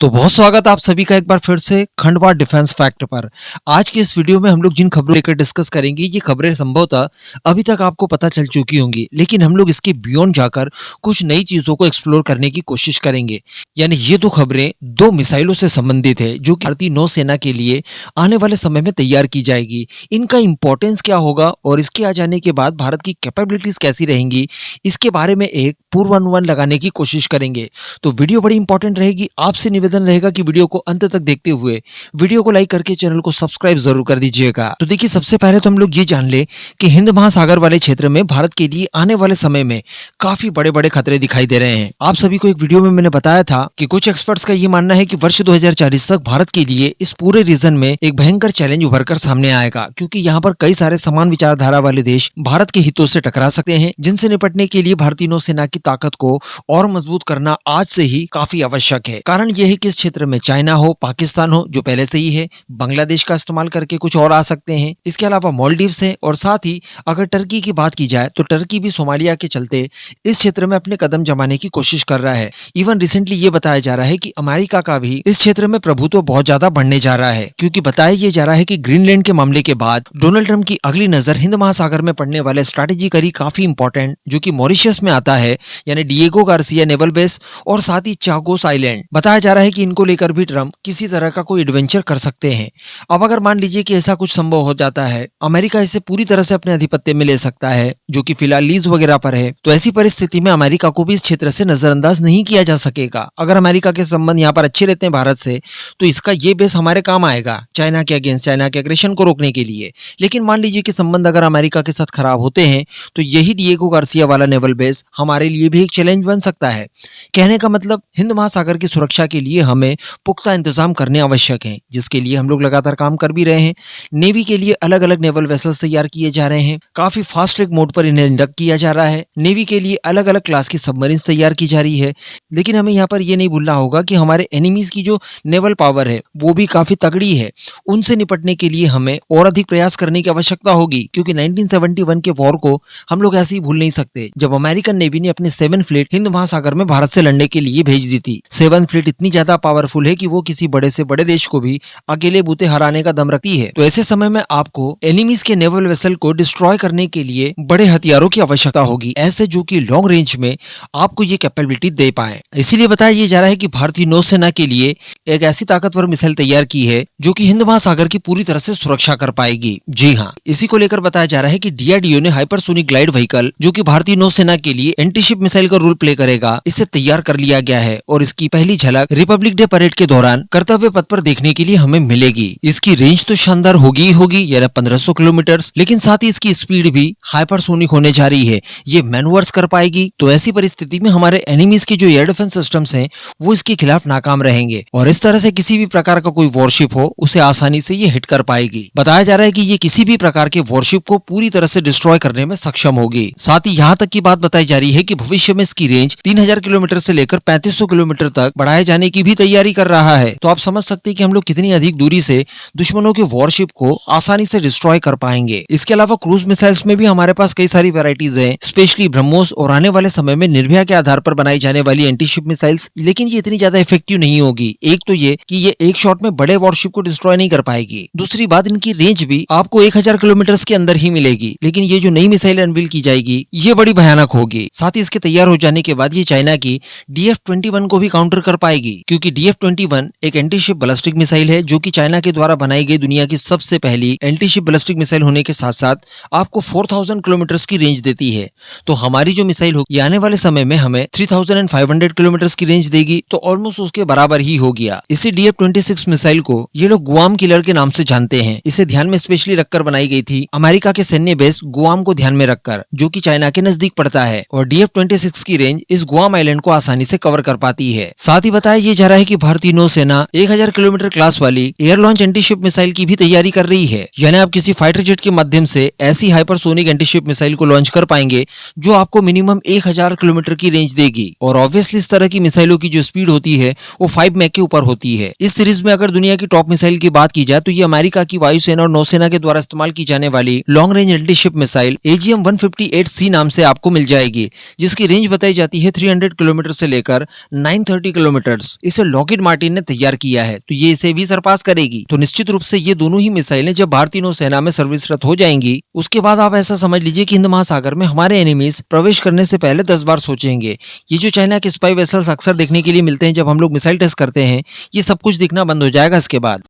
तो बहुत स्वागत आप सभी का एक बार फिर से खंडवा डिफेंस फैक्ट पर। आज के इस वीडियो में हम लोग जिन खबरों लेकर डिस्कस करेंगे ये खबरें संभवतः अभी तक आपको पता चल चुकी होंगी, लेकिन हम लोग इसके बियॉन्ड जाकर कुछ नई चीजों को एक्सप्लोर करने की कोशिश करेंगे। यानी ये दो खबरें दो मिसाइलों से संबंधित है जो कि भारतीय नौसेना के लिए आने वाले समय में तैयार की जाएगी। इनका इंपॉर्टेंस क्या होगा और इसके आ जाने के बाद भारत की कैपेबिलिटीज कैसी रहेंगी, इसके बारे में एक पूर्वानुमान लगाने की कोशिश करेंगे। तो वीडियो बड़ी इंपॉर्टेंट रहेगी। आपसे निवेदन रहेगा कि वीडियो को अंत तक देखते हुए वीडियो को लाइक करके चैनल को सब्सक्राइब जरूर कर दीजिएगा। तो देखिए, सबसे पहले तो हम लोग ये जान ले कि हिंद महासागर वाले क्षेत्र में भारत के लिए आने वाले समय में काफी बड़े बड़े खतरे दिखाई दे रहे हैं। आप सभी को एक वीडियो में मैंने बताया था कि कुछ एक्सपर्ट्स का ये मानना है कि वर्ष 2040 तक भारत के लिए इस पूरे रीजन में एक भयंकर चैलेंज उभर कर सामने आएगा, क्योंकि यहाँ पर कई सारे समान विचारधारा वाले देश भारत के हितों से टकरा सकते हैं, जिनसे निपटने के लिए भारतीय नौसेना की ताकत को और मजबूत करना आज से ही काफी आवश्यक है। कारण यह है कि इस क्षेत्र में चाइना हो, पाकिस्तान हो जो पहले से ही है, बांग्लादेश का इस्तेमाल करके कुछ और आ सकते हैं, इसके अलावा मालदीव्स है, और साथ ही अगर टर्की की बात की जाए तो टर्की भी सोमालिया के चलते इस क्षेत्र में अपने कदम जमाने की कोशिश कर रहा है। इवन रिसेंटली ये बताया जा रहा है कि अमेरिका का भी इस क्षेत्र में प्रभुत्व बहुत ज्यादा बढ़ने जा रहा है, क्योंकि बताया ये जा रहा है कि ग्रीनलैंड के मामले के बाद डोनाल्ड ट्रंप की अगली नजर हिंद महासागर में पड़ने वाले स्ट्रैटेजिकली काफी इंपॉर्टेंट जो कि मॉरिशस में आता है, यानी डिएगो गार्सिया नेवल बेस, और साथ ही चागोस आइलैंड। बताया जा रहा है कि इनको लेकर भी ट्रंप किसी तरह का कोई एडवेंचर कर सकते हैं। अब अगर मान लीजिए कि ऐसा कुछ संभव हो जाता है, अमेरिका इसे पूरी तरह से अपने आधिपत्य में ले सकता है, जो कि फिलहाल लीज वगैरह पर है, तो ऐसी परिस्थिति में अमेरिका को भी इस क्षेत्र से नजरअंदाज नहीं किया जा सकेगा। अगर अमेरिका के संबंध यहाँ पर अच्छे रहते हैं भारत से, तो इसका ये बेस हमारे काम आएगा चाइना के अगेंस्ट, चाइना के एग्रेशन को रोकने के लिए। लेकिन मान लीजिए कि संबंध अगर अमेरिका के साथ खराब होते हैं, तो यही डिएगो गार्सिया वाला नेवल बेस हमारे लिए भी एक चैलेंज बन सकता है। कहने का मतलब, हिंद महासागर की सुरक्षा के लिए हमें पुख्ता इंतजाम करने आवश्यक हैं, जिसके लिए हम लोग लगातार काम कर भी रहे हैं। नेवी के लिए अलग अलग नेवल वेसल्स तैयार किए जा रहे हैं, काफी फास्ट ट्रैक मोड पर इन्हें इंडक्ट किया जा रहा है। नेवी के लिए अलग अलग क्लास की सबमरीन्स तैयार की जा रही है। लेकिन हमें यहाँ पर यह नहीं भूलना होगा कि हमारे एनिमीज की जो नेवल पावर है वो भी काफी तगड़ी है। उनसे निपटने के लिए हमें और अधिक प्रयास करने की आवश्यकता होगी, क्योंकि 1971 के वॉर को हम लोग ऐसे ही भूल नहीं सकते, जब अमेरिकन नेवी ने अपने 7 फ्लीट हिंद महासागर में भारत से लड़ने के लिए भेज दी थी। 7 फ्लीट इतनी ज्यादा पावरफुल है कि वो किसी बड़े से बड़े देश को भी अकेले बूते हराने का दम रखती है। तो ऐसे समय में आपको एनिमीज के नेवल वेसल को डिस्ट्रॉय करने के लिए बड़े हथियारों की आवश्यकता होगी, ऐसे जो कि लॉन्ग रेंज में आपको ये कैपेबिलिटी दे पाए। इसीलिए बताया जा रहा है कि भारतीय नौसेना के लिए एक ऐसी ताकतवर मिसाइल तैयार की है जो कि हिंद महासागर की पूरी तरह से सुरक्षा कर पाएगी। जी हाँ, इसी को लेकर बताया जा रहा है कि डीआरडीओ ने हाइपरसोनिक ग्लाइड व्हीकल, जो कि भारतीय नौसेना के लिए एंटीशिप मिसाइल का रोल प्ले करेगा, इसे तैयार कर लिया गया है, और इसकी पहली झलक रिपब्लिक डे परेड के दौरान कर्तव्य पथ पर देखने के लिए हमें मिलेगी। इसकी रेंज तो शानदार होगी ही होगी, यानी 1500 किलोमीटर, लेकिन साथ ही इसकी स्पीड भी हाइपरसोनिक होने जा रही है। ये मैनूवर्स कर पाएगी। तो ऐसी परिस्थिति में हमारे एनिमीज के जो एयर डिफेंस सिस्टम्स हैं वो इसके खिलाफ नाकाम रहेंगे, और इस तरह से किसी भी प्रकार का कोई वॉरशिप हो उसे आसानी से ये हिट कर पाएगी। बताया जा रहा है कि ये किसी भी प्रकार के वॉरशिप को पूरी तरह से डिस्ट्रॉय करने में सक्षम होगी। साथ ही यहाँ तक की बात बताई जा रही है कि भविष्य में इसकी रेंज 3000 किलोमीटर से लेकर 3500 किलोमीटर तक बढ़ाए जाने की भी तैयारी कर रहा है। तो आप समझ सकते हैं कि हम लोग कितनी अधिक दूरी से दुश्मनों के वॉरशिप को आसानी से डिस्ट्रॉय कर पाएंगे। इसके अलावा क्रूज मिसाइल्स में भी हमारे पास कई सारी वैरायटीज हैं, स्पेशली ब्रह्मोस और आने वाले समय में निर्भया के आधार पर बनाई जाने वाली एंटीशिप मिसाइल्स। लेकिन ये इतनी ज्यादा इफेक्टिव नहीं होगी। एक तो ये कि ये एक शॉट में बड़े वॉरशिप को डिस्ट्रॉय नहीं कर पाएगी। दूसरी बात, इनकी रेंज भी आपको 1000 किलोमीटर के अंदर ही मिलेगी। लेकिन ये जो नई मिसाइल अनवील की जाएगी ये बड़ी भयानक होगी। साथ ही इसके तैयार हो जाने के बाद ये चाइना की DF-21 को भी काउंटर कर पाएगी, क्योंकि DF-21 एक एंटीशिप बैलिस्टिक मिसाइल है जो कि चाइना के द्वारा बनाई गई दुनिया की सबसे पहली एंटीशिप बैलिस्टिक मिसाइल होने के साथ साथ आपको 4000 किलोमीटर की रेंज देती है। तो हमारी जो मिसाइल होगी आने वाले समय में हमें 3500 किलोमीटर की रेंज देगी, तो ऑलमोस्ट उसके बराबर ही हो गया। इसी DF-26 मिसाइल को ये लोग गुआम किलर के नाम से जानते हैं। इसे ध्यान में स्पेशली रखकर बनाई गई थी, अमेरिका के सैन्य बेस गुआम को ध्यान में रखकर, जो कि चाइना के नजदीक पड़ता है, और DF-26 की रेंज इस गुआम आइलैंड को आसानी से कवर कर पाती है। साथ ही बताया ये जा रहा है कि भारतीय नौसेना 1000 किलोमीटर क्लास वाली एयर लॉन्च एंटीशिप मिसाइल की भी तैयारी कर रही है। यानी आप किसी फाइटर जेट के माध्यम से ऐसी हाइपरसोनिक एंटीशिप मिसाइल को लॉन्च कर पाएंगे जो आपको मिनिमम 1000 किलोमीटर की रेंज देगी। और ऑब्वियसली इस तरह की मिसाइलों की जो स्पीड होती है वो 5 मैक के ऊपर होती है। इस सीरीज में अगर दुनिया की टॉप मिसाइल की बात की जाए तो ये अमेरिका की वायुसेना और नौसेना के द्वारा इस्तेमाल की जाने वाली long range antiship missile AGM-158C नाम से आपको मिल जाएगी, जिसकी रेंज बताई जाती है 300 किलोमीटर से लेकर 930 किलोमीटर। इसे लॉकहीड मार्टिन ने तैयार किया है, तो ये इसे भी सरपास करेगी। तो निश्चित रूप से ये दोनों ही मिसाइलें जब भारतीय नौसेना में सर्विसरत हो जाएंगी, उसके बाद आप ऐसा समझ लीजिए कि हिंद महासागर में हमारे एनिमीज प्रवेश करने से पहले 10 बार सोचेंगे। ये जो चाइना के स्पाई वेसल्स अक्सर देखने के लिए मिलते हैं जब हम लोग मिसाइल टेस्ट करते हैं, ये सब कुछ दिखना बंद हो जाएगा इसके बाद।